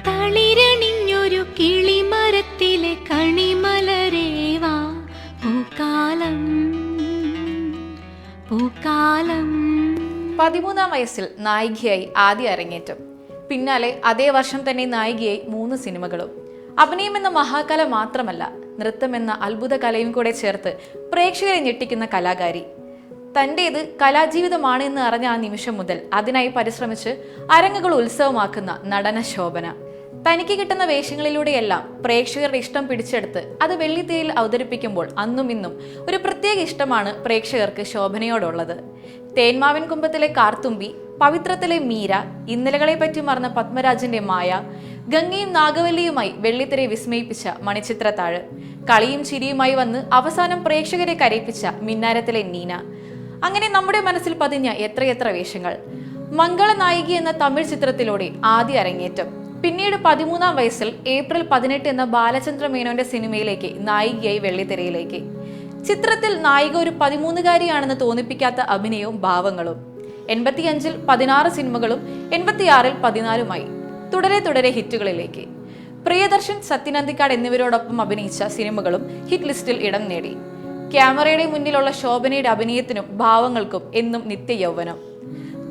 തളിരണിഞ്ഞൊരു കിളിമരത്തിലെ കണിമലരേവാ പൂക്കാലം പൂക്കാലം. 13-ാം വയസ്സിൽ നായികയായി ആദ്യ അരങ്ങേറ്റം. പിന്നാലെ അതേ വർഷം തന്നെ നായികയായി 3 സിനിമകളും. അഭിനയം എന്ന മഹാകല മാത്രമല്ല, നൃത്തം എന്ന അത്ഭുത കലയും കൂടെ ചേർത്ത് പ്രേക്ഷകരെ ഞെട്ടിക്കുന്ന കലാകാരി. തൻ്റേത് കലാജീവിതമാണ് എന്ന് അറിഞ്ഞ ആ നിമിഷം മുതൽ അതിനായി പരിശ്രമിച്ച് അരങ്ങുകൾ ഉത്സവമാക്കുന്ന നടന ശോഭന. തനിക്ക് കിട്ടുന്ന വേഷങ്ങളിലൂടെയെല്ലാം പ്രേക്ഷകരുടെ ഇഷ്ടം പിടിച്ചെടുത്ത് അത് വെള്ളിത്തിരയിൽ അവതരിപ്പിക്കുമ്പോൾ അന്നും ഇന്നും ഒരു പ്രത്യേക ഇഷ്ടമാണ് പ്രേക്ഷകർക്ക് ശോഭനയോടുള്ളത്. തേന്മാവിൻ കുമ്പത്തിലെ കാർത്തുമ്പി, പവിത്രത്തിലെ മീര, ഇന്നലകളെ പറ്റി മറന്ന പത്മരാജന്റെ മായ, ഗംഗയും നാഗവല്ലിയുമായി വെള്ളിത്തിരയെ വിസ്മയിപ്പിച്ച മണിച്ചിത്രത്താഴ്, കളിയും ചിരിയുമായി വന്ന് അവസാനം പ്രേക്ഷകരെ കരയിപ്പിച്ച മിന്നാരത്തിലെ നീന. അങ്ങനെ നമ്മുടെ മനസ്സിൽ പതിഞ്ഞ എത്രയെത്ര വേഷങ്ങൾ. മംഗളനായികി എന്ന തമിഴ് ചിത്രത്തിലൂടെ ആദ്യ അരങ്ങേറ്റം. പിന്നീട് 13-ാം വയസ്സിൽ ഏപ്രിൽ 18 എന്ന ബാലചന്ദ്ര മേനോന്റെ സിനിമയിലേക്ക് നായികയായി വെള്ളിത്തിരയിലേക്ക്. ചിത്രത്തിൽ നായിക ഒരു 13-കാരിയാണെന്ന് തോന്നിപ്പിക്കാത്ത അഭിനയവും ഭാവങ്ങളും. 85-ൽ 16 സിനിമകളും 86-ൽ 14-മായി തുടരെ തുടരെ ഹിറ്റുകളിലേക്ക്. പ്രിയദർശൻ, സത്യനന്ദിക്കാട് എന്നിവരോടൊപ്പം അഭിനയിച്ച സിനിമകളും ഹിറ്റ് ലിസ്റ്റിൽ ഇടം നേടി. ക്യാമറയുടെ മുന്നിലുള്ള ശോഭനയുടെ അഭിനയത്തിനും ഭാവങ്ങൾക്കും എന്നും നിത്യ യൗവനം.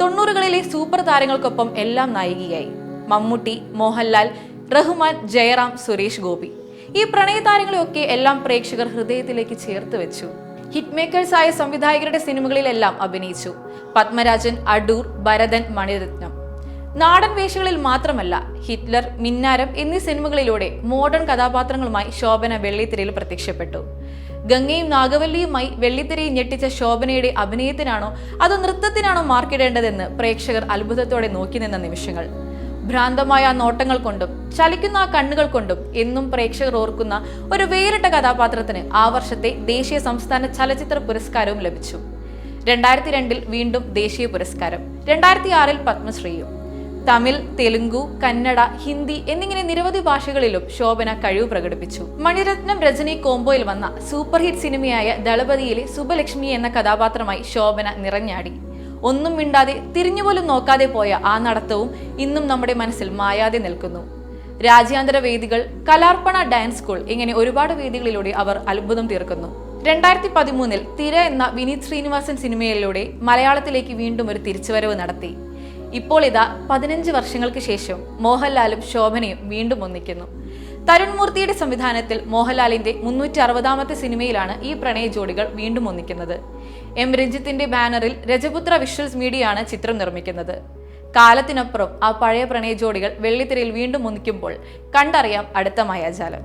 90കളിലെ സൂപ്പർ താരങ്ങൾക്കൊപ്പം എല്ലാം നായികയായി. മമ്മൂട്ടി, മോഹൻലാൽ, റഹ്മാൻ, ജയറാം, സുരേഷ് ഗോപി, ഈ പ്രണയതാരങ്ങളെയൊക്കെ എല്ലാം പ്രേക്ഷകർ ഹൃദയത്തിലേക്ക് ചേർത്ത് വെച്ചു. ഹിറ്റ് മേക്കേഴ്സായ സംവിധായകരുടെ സിനിമകളിലെല്ലാം അഭിനയിച്ചു. പത്മരാജൻ, അടൂർ, ഭരതൻ, മണിരത്നം. നാടൻ വേഷങ്ങളിൽ മാത്രമല്ല, ഹിറ്റ്ലർ, മിന്നാരം എന്നീ സിനിമകളിലൂടെ മോഡേൺ കഥാപാത്രങ്ങളുമായി ശോഭന വെള്ളിത്തിരയിൽ പ്രത്യക്ഷപ്പെട്ടു. ഗംഗയും നാഗവല്ലിയുമായി വെള്ളിത്തിരയിൽ ഞെട്ടിച്ച ശോഭനയുടെ അഭിനയത്തിനാണോ അതോ നൃത്തത്തിനാണോ മാർക്കിടേണ്ടതെന്ന് പ്രേക്ഷകർ അത്ഭുതത്തോടെ നോക്കി നിന്ന നിമിഷങ്ങൾ. ഭ്രാന്തമായ നോട്ടങ്ങൾ കൊണ്ടും ചലിക്കുന്ന ആ കണ്ണുകൾ കൊണ്ടും എന്നും പ്രേക്ഷകർ ഓർക്കുന്ന ഒരു വേറിട്ട കഥാപാത്രത്തിന് ആ വർഷത്തെ ദേശീയ സംസ്ഥാന ചലച്ചിത്ര പുരസ്കാരവും ലഭിച്ചു. 2002-ൽ വീണ്ടും ദേശീയ പുരസ്കാരം, 2006-ൽ പത്മശ്രീയും. തമിഴ്, തെലുങ്കു, കന്നഡ, ഹിന്ദി എന്നിങ്ങനെ നിരവധി ഭാഷകളിലും ശോഭന കഴിവ് പ്രകടിപ്പിച്ചു. മണിരത്നം രജനി കോംബോയിൽ വന്ന സൂപ്പർ ഹിറ്റ് സിനിമയായ ദളപതിയിലെ സുബലക്ഷ്മി എന്ന കഥാപാത്രമായി ശോഭന നിറഞ്ഞാടി. ഒന്നും മിണ്ടാതെ തിരിഞ്ഞുപോലും നോക്കാതെ പോയ ആ നടത്തവും ഇന്നും നമ്മുടെ മനസ്സിൽ മായാതെ നിൽക്കുന്നു. രാജ്യാന്തര വേദികൾ, കലാർപ്പണ ഡാൻസ് സ്കൂൾ, ഇങ്ങനെ ഒരുപാട് വേദികളിലൂടെ അവർ അത്ഭുതം തീർക്കുന്നു. 2013-ൽ തിര എന്ന വിനീത് ശ്രീനിവാസൻ സിനിമയിലൂടെ മലയാളത്തിലേക്ക് വീണ്ടും ഒരു തിരിച്ചുവരവ് നടത്തി. ഇപ്പോൾ ഇതാ 15 വർഷങ്ങൾക്ക് ശേഷം മോഹൻലാലും ശോഭനയും വീണ്ടും ഒന്നിക്കുന്നു. തരുൺ മൂർത്തിയുടെ സംവിധാനത്തിൽ മോഹൻലാലിന്റെ 360-ാമത്തെ സിനിമയിലാണ് ഈ പ്രണയ ജോഡികൾ വീണ്ടും ഒന്നിക്കുന്നത്. എം രഞ്ജിത്തിന്റെ ബാനറിൽ രജപുത്ര വിഷ്വൽസ് മീഡിയയാണ് ചിത്രം നിർമ്മിക്കുന്നത്. കാലത്തിനപ്പുറം ആ പഴയ പ്രണയ ജോഡികൾ വെള്ളിത്തിരയിൽ വീണ്ടും ഒന്നിക്കുമ്പോൾ കണ്ടറിയാം അടുത്ത മായാജാലം.